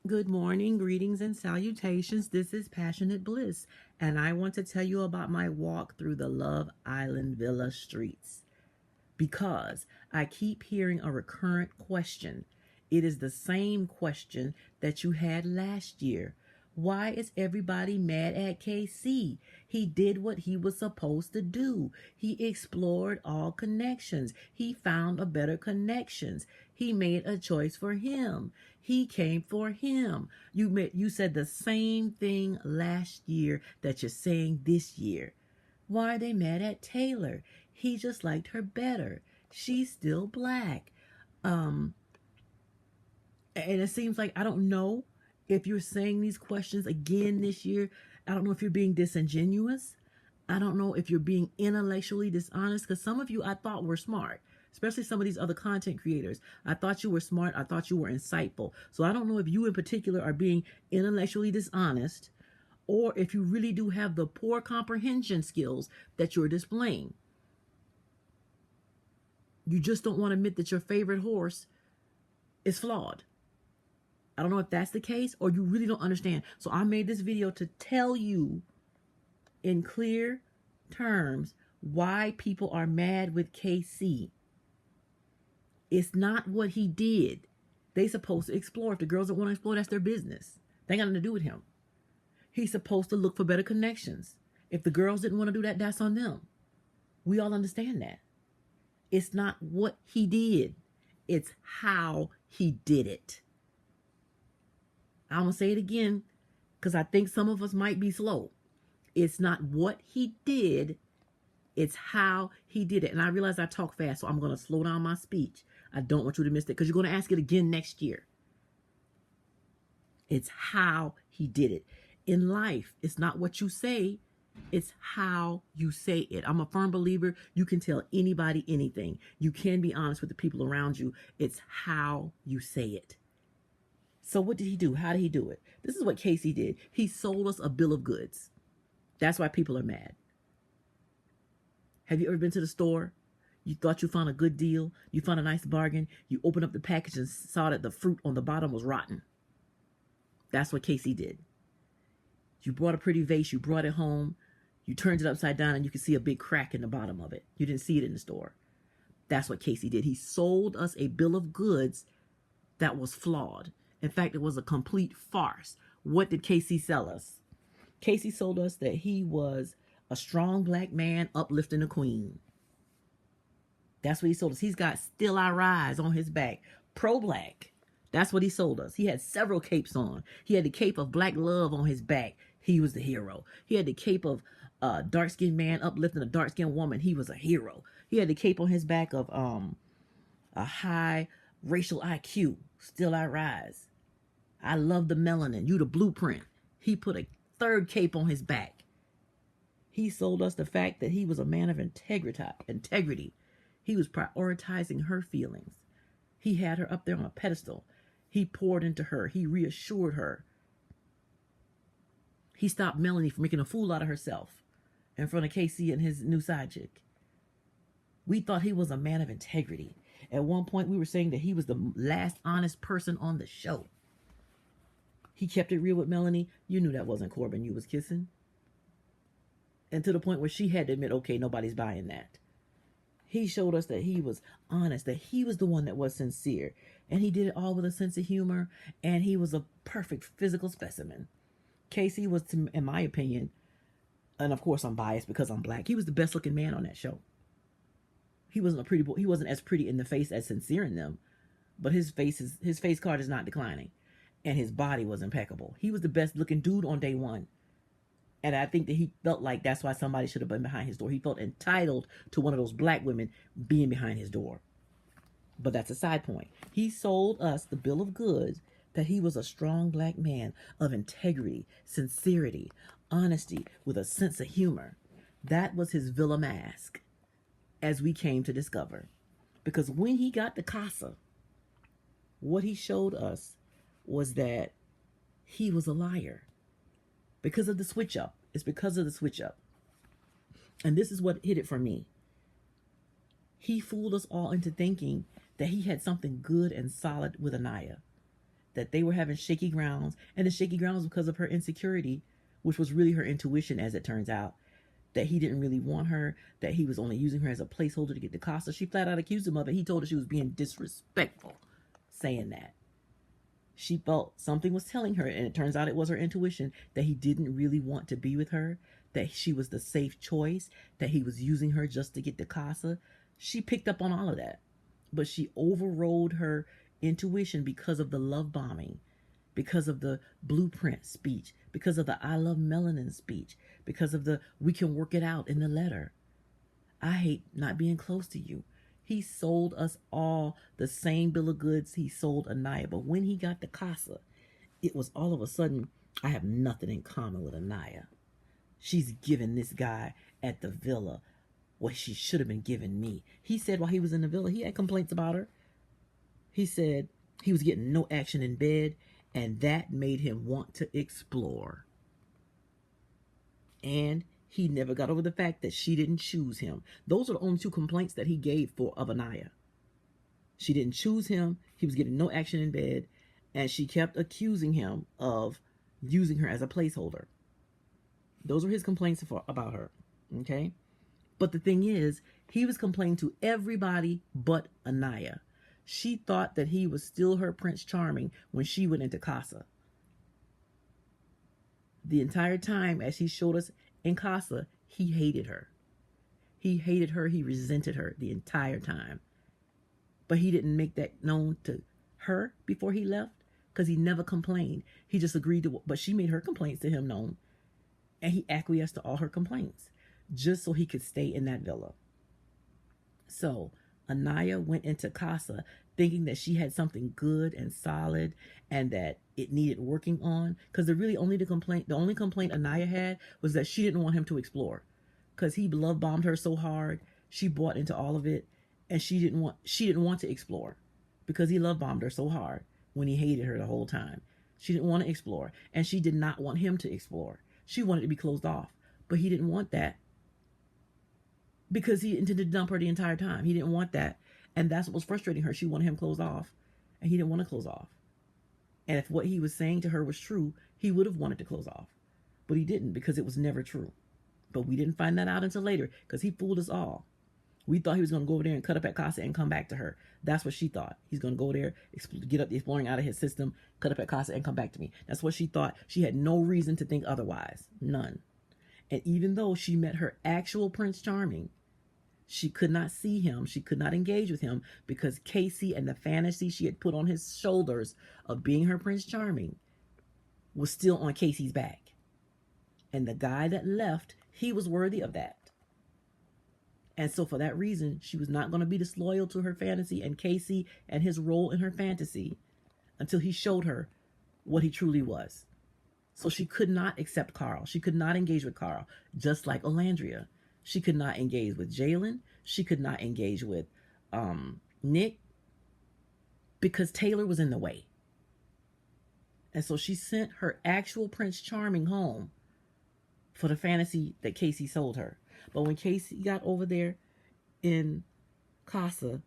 Good morning, greetings, and salutations. This is Passionate Bliss, and I want to tell you about my walk through the Love Island Villa streets because I keep hearing a recurrent question. It is the same question that you had last year. Why is everybody mad at KC? He did what he was supposed to do. He explored all connections. He found a better connections. He made a choice for him. He came for him. You said the same thing last year that you're saying this year. Why are they mad at Taylor? He just liked her better. She's still black. Um, and it seems like I don't know if you're saying these questions again this year. I don't know if you're being disingenuous. I don't know if you're being intellectually dishonest, because some of you I thought were smart, especially some of these other content creators. I thought you were smart. I thought you were insightful. So I don't know if you in particular are being intellectually dishonest, or if you really do have the poor comprehension skills that you're displaying. You just don't want to admit that your favorite horse is flawed. I don't know if that's the case or you really don't understand. So I made this video to tell you in clear terms why people are mad with KC. It's not what he did. They supposed to explore. If the girls don't want to explore, that's their business. They got nothing to do with him. He's supposed to look for better connections. If the girls didn't want to do that, that's on them. We all understand that. It's not what he did. It's how he did it. I'm going to say it again because I think some of us might be slow. It's not what he did. It's how he did it. And I realize I talk fast, so I'm going to slow down my speech. I don't want you to miss it because you're going to ask it again next year. It's how he did it. In life, it's not what you say. It's how you say it. I'm a firm believer you can tell anybody anything. You can be honest with the people around you. It's how you say it. So what did he do? How did he do it? This is what Casey did. He sold us a bill of goods. That's why people are mad. Have you ever been to the store? You thought you found a good deal. You found a nice bargain. You opened up the package and saw that the fruit on the bottom was rotten. That's what Casey did. You bought a pretty vase. You brought it home. You turned it upside down and you could see a big crack in the bottom of it. You didn't see it in the store. That's what Casey did. He sold us a bill of goods that was flawed. In fact, it was a complete farce. What did Casey sell us? Casey sold us that he was a strong black man uplifting a queen. That's what he sold us. He's got Still I Rise on his back. Pro-black. That's what he sold us. He had several capes on. He had the cape of black love on his back. He was the hero. He had the cape of a dark-skinned man uplifting a dark-skinned woman. He was a hero. He had the cape on his back of a high racial IQ. Still I Rise. I love the melanin. You the blueprint. He put a third cape on his back. He sold us the fact that he was a man of integrity. He was prioritizing her feelings. He had her up there on a pedestal. He poured into her. He reassured her. He stopped Melanie from making a fool out of herself in front of Casey and his new side chick. We thought he was a man of integrity. At one point, we were saying that he was the last honest person on the show. He kept it real with Melanie. You knew that wasn't Corbin you was kissing. And to the point where she had to admit, okay, nobody's buying that. He showed us that he was honest, that he was the one that was sincere. And he did it all with a sense of humor. And he was a perfect physical specimen. Casey was, in my opinion, and of course I'm biased because I'm black, he was the best looking man on that show. He wasn't a pretty boy. He wasn't as pretty in the face as Sincere in them. But his face card is not declining. And his body was impeccable. He was the best looking dude on day one. And I think that he felt like that's why somebody should have been behind his door. He felt entitled to one of those black women being behind his door. But that's a side point. He sold us the bill of goods that he was a strong black man of integrity, sincerity, honesty, with a sense of humor. That was his villa mask, as we came to discover. Because when he got to Casa, what he showed us was that he was a liar. Because of the switch up. It's because of the switch up. And this is what hit it for me. He fooled us all into thinking that he had something good and solid with Anaya. that they were having shaky grounds, and the shaky grounds because of her insecurity, which was really her intuition, as it turns out, that he didn't really want her, that he was only using her as a placeholder to get to Casa. She flat out accused him of it. He told her she was being disrespectful saying that. She felt something was telling her, and it turns out it was her intuition, that he didn't really want to be with her, that she was the safe choice, that he was using her just to get to Casa. She picked up on all of that, but she overrode her intuition because of the love bombing, because of the blueprint speech, because of the I love melanin speech, because of the we can work it out in the letter. I hate not being close to you. He sold us all the same bill of goods he sold Anaya. But when he got to Casa, it was all of a sudden, I have nothing in common with Anaya. She's giving this guy at the villa what she should have been giving me. He said while he was in the villa, he had complaints about her. He said he was getting no action in bed, and that made him want to explore. And he never got over the fact that she didn't choose him. Those are the only two complaints that he gave of Anaya. She didn't choose him. He was getting no action in bed. And she kept accusing him of using her as a placeholder. Those were his complaints about her. Okay? But the thing is, he was complaining to everybody but Anaya. She thought that he was still her Prince Charming when she went into Casa. The entire time, as he showed us in Casa, he hated her. He hated her. He resented her the entire time. But he didn't make that known to her before he left because he never complained. He just agreed to, but she made her complaints to him known. And he acquiesced to all her complaints just so he could stay in that villa. So Anaya went into Casa thinking that she had something good and solid and that it needed working on. Because the only complaint Anaya had was that she didn't want him to explore. Because he love bombed her so hard, she bought into all of it, and she didn't want to explore because he love bombed her so hard when he hated her the whole time. She didn't want to explore, and she did not want him to explore. She wanted to be closed off, but he didn't want that because he intended to dump her the entire time. He didn't want that, and that's what was frustrating her. She wanted him closed off, and he didn't want to close off. And if what he was saying to her was true, he would have wanted to close off, but he didn't because it was never true. But we didn't find that out until later because he fooled us all. We thought he was going to go over there and cut up at Casa and come back to her. That's what she thought. He's going to go there, get up the exploring out of his system, cut up at Casa and come back to me. That's what she thought. She had no reason to think otherwise. None. And even though she met her actual Prince Charming, she could not see him. She could not engage with him because Casey and the fantasy she had put on his shoulders of being her Prince Charming was still on Casey's back. And the guy that left, he was worthy of that. And so for that reason, she was not going to be disloyal to her fantasy and Casey and his role in her fantasy until he showed her what he truly was. So she could not accept Carl. She could not engage with Carl, just like Olandria. She could not engage with Jalen. She could not engage with Nick because Taylor was in the way. And so she sent her actual Prince Charming home for the fantasy that Casey sold her. But when Casey got over there in Casa,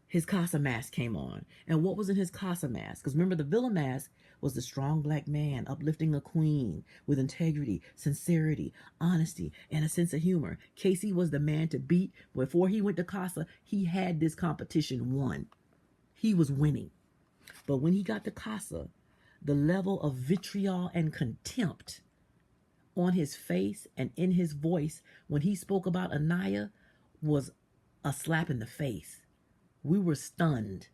his Casa mask came on. And what was in his Casa mask? Because remember, the villa mask was the strong black man uplifting a queen with integrity, sincerity, honesty, and a sense of humor. Casey was the man to beat. Before he went to Casa, he had this competition won. He was winning. But when he got to Casa, the level of vitriol and contempt on his face and in his voice when he spoke about Anaya was a slap in the face. We were stunned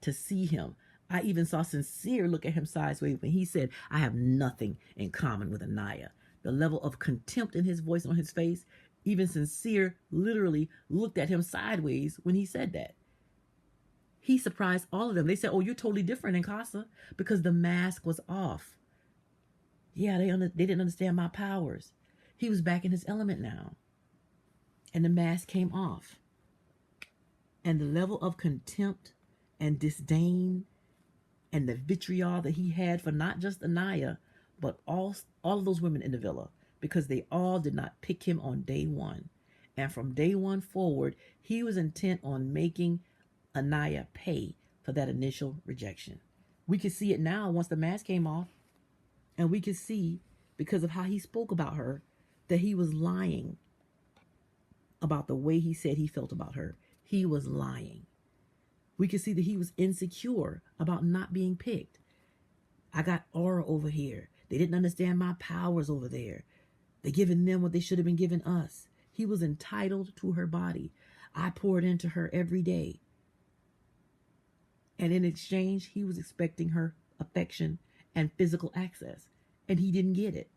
to see him. I even saw Sincere look at him sideways when he said, I have nothing in common with Anaya. The level of contempt in his voice and on his face, even Sincere literally looked at him sideways when he said that. He surprised all of them. They said, oh, you're totally different in Casa because the mask was off. Yeah, they didn't understand my powers. He was back in his element now. And the mask came off. And the level of contempt and disdain and the vitriol that he had for not just Anaya, but all of those women in the villa, because they all did not pick him on day one. And from day one forward, he was intent on making Anaya pay for that initial rejection. We could see it now once the mask came off. And we could see, because of how he spoke about her, that he was lying about the way he said he felt about her. He was lying. We could see that he was insecure about not being picked. I got aura over here. They didn't understand my powers over there. They're giving them what they should have been giving us. He was entitled to her body. I poured into her every day. And in exchange, he was expecting her affection and physical access. And he didn't get it.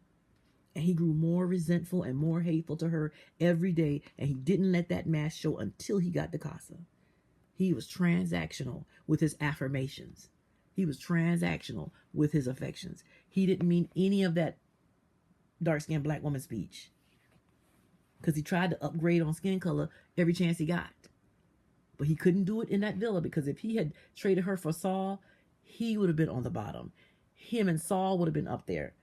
And he grew more resentful and more hateful to her every day. And he didn't let that mask show until he got to Casa. He was transactional with his affirmations. He was transactional with his affections. He didn't mean any of that dark-skinned black woman speech. Because he tried to upgrade on skin color every chance he got. But he couldn't do it in that villa, because if he had traded her for Saul, he would have been on the bottom. Him and Saul would have been up there.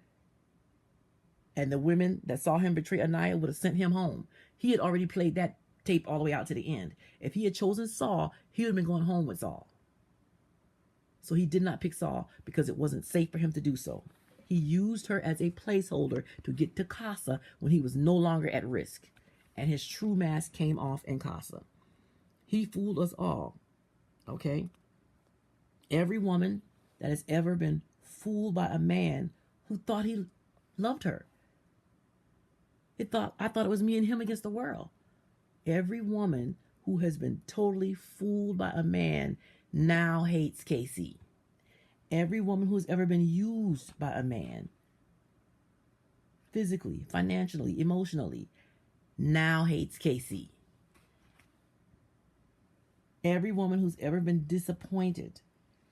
And the women that saw him betray Anaya would have sent him home. He had already played that tape all the way out to the end. If he had chosen Saul, he would have been going home with Saul. So he did not pick Saul because it wasn't safe for him to do so. He used her as a placeholder to get to Casa when he was no longer at risk. And his true mask came off in Casa. He fooled us all. Okay? Every woman that has ever been fooled by a man who thought he loved her. I thought it was me and him against the world. Every woman who has been totally fooled by a man now hates KC. Every woman who's ever been used by a man, physically, financially, emotionally, now hates KC. Every woman who's ever been disappointed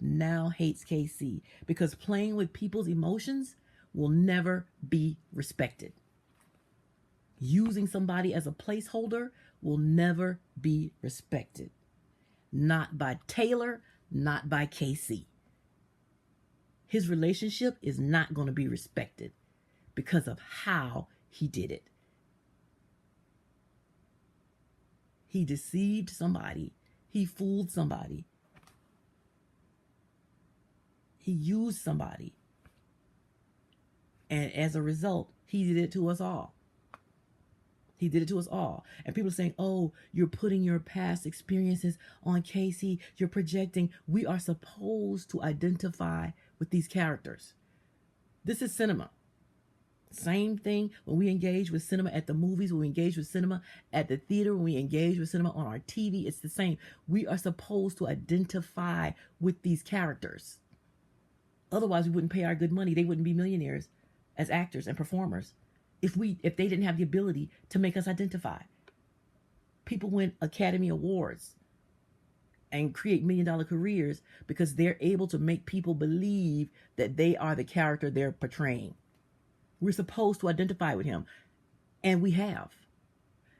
now hates KC, because playing with people's emotions will never be respected. Using somebody as a placeholder will never be respected. Not by Taylor, not by KC. His relationship is not going to be respected because of how he did it. He deceived somebody. He fooled somebody. He used somebody. And as a result, he did it to us all. He did it to us all. And people are saying, oh, you're putting your past experiences on KC. You're projecting. We are supposed to identify with these characters. This is cinema. Same thing when we engage with cinema at the movies, when we engage with cinema at the theater, when we engage with cinema on our TV, it's the same. We are supposed to identify with these characters. Otherwise, we wouldn't pay our good money. They wouldn't be millionaires as actors and performers if they didn't have the ability to make us identify. People win Academy Awards and create $1 million careers because they're able to make people believe that they are the character they're portraying. We're supposed to identify with him, and we have.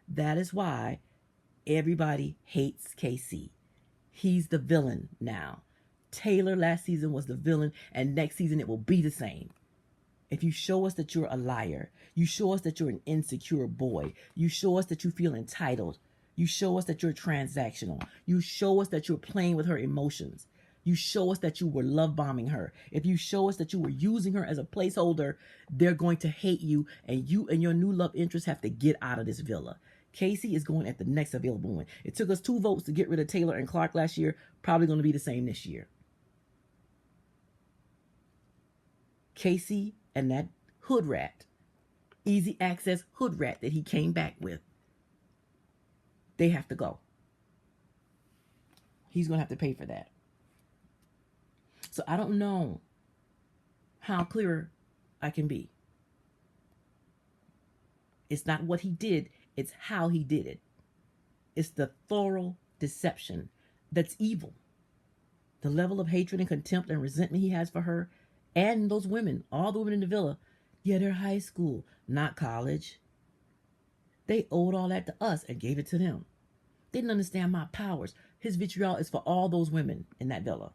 That is why everybody hates KC. He's the villain now. Taylor last season was the villain, and next season it will be the same. If you show us that you're a liar, you show us that you're an insecure boy, you show us that you feel entitled, you show us that you're transactional, you show us that you're playing with her emotions, you show us that you were love bombing her, if you show us that you were using her as a placeholder, they're going to hate you, and you and your new love interest have to get out of this villa. Casey is going at the next available one. It took us 2 votes to get rid of Taylor and Clark last year, probably going to be the same this year. Casey and that hood rat, easy access hood rat that he came back with, they have to go. He's going to have to pay for that. So I don't know how clear I can be. It's not what he did, it's how he did it. It's the thorough deception that's evil. The level of hatred and contempt and resentment he has for her and those women, all the women in the villa, yeah, they're high school, not college. They owed all that to us and gave it to them. They didn't understand my powers. His vitriol is for all those women in that villa.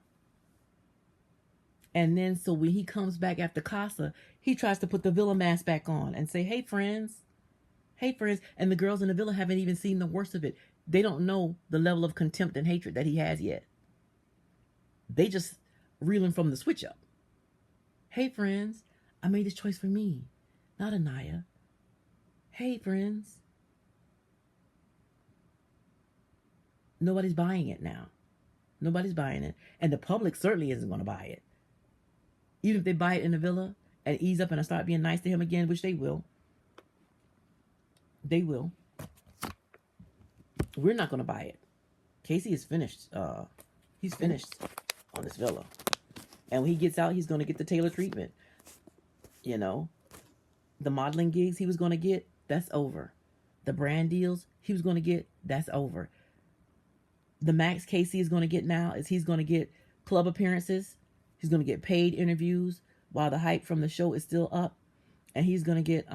And then so when he comes back after Casa, he tries to put the villa mask back on and say, hey, friends. Hey, friends. And the girls in the villa haven't even seen the worst of it. They don't know the level of contempt and hatred that he has yet. They just reeling from the switch up. Hey, friends, I made this choice for me, not Anaya. Hey, friends. Nobody's buying it now. Nobody's buying it. And the public certainly isn't going to buy it. Even if they buy it in the villa and ease up and start being nice to him again, which they will. They will. We're not going to buy it. Casey is finished. He's finished on this villa. And when he gets out, he's going to get the Taylor treatment. You know, the modeling gigs he was going to get, that's over. The brand deals he was going to get, that's over. The max Casey is going to get now is he's going to get club appearances. He's going to get paid interviews while the hype from the show is still up. And he's going to get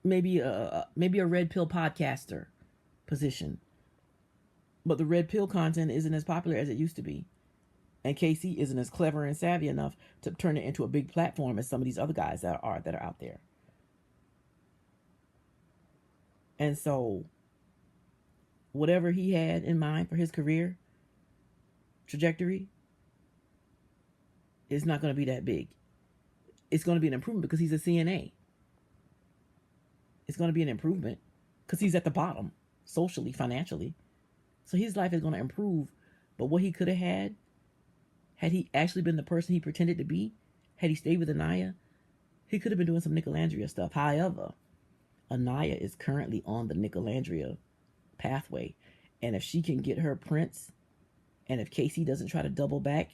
maybe a red pill podcaster position. But the red pill content isn't as popular as it used to be. And Casey isn't as clever and savvy enough to turn it into a big platform as some of these other guys that are out there. And so whatever he had in mind for his career trajectory is not going to be that big. It's going to be an improvement because he's a CNA. It's going to be an improvement because he's at the bottom socially, financially. So his life is going to improve. But what he could have had he actually been the person he pretended to be, had he stayed with Anaya, he could have been doing some Nicolandria stuff. However, Anaya is currently on the Nicolandria pathway. And if she can get her prince, and if Casey doesn't try to double back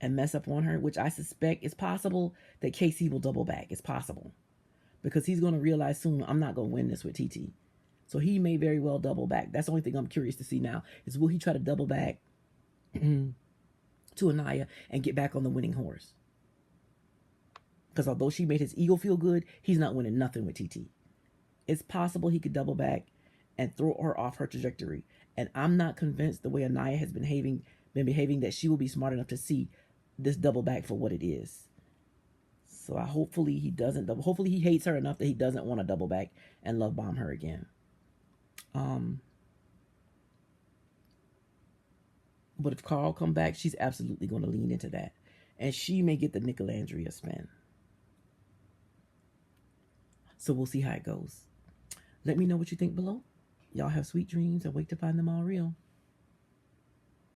and mess up on her, which I suspect is possible, that Casey will double back. It's possible. Because he's going to realize soon, I'm not going to win this with TT. So he may very well double back. That's the only thing I'm curious to see now, is will he try to double back to Anaya and get back on the winning horse? Because although she made his ego feel good, he's not winning nothing with TT. It's possible he could double back and throw her off her trajectory. And I'm not convinced the way Anaya has been behaving that she will be smart enough to see this double back for what it is. So hopefully he doesn't. Hopefully he hates her enough that he doesn't want to double back and love bomb her again. But if Carl come back, she's absolutely going to lean into that. And she may get the Nicolandria spin. So we'll see how it goes. Let me know what you think below. Y'all have sweet dreams and wait to find them all real.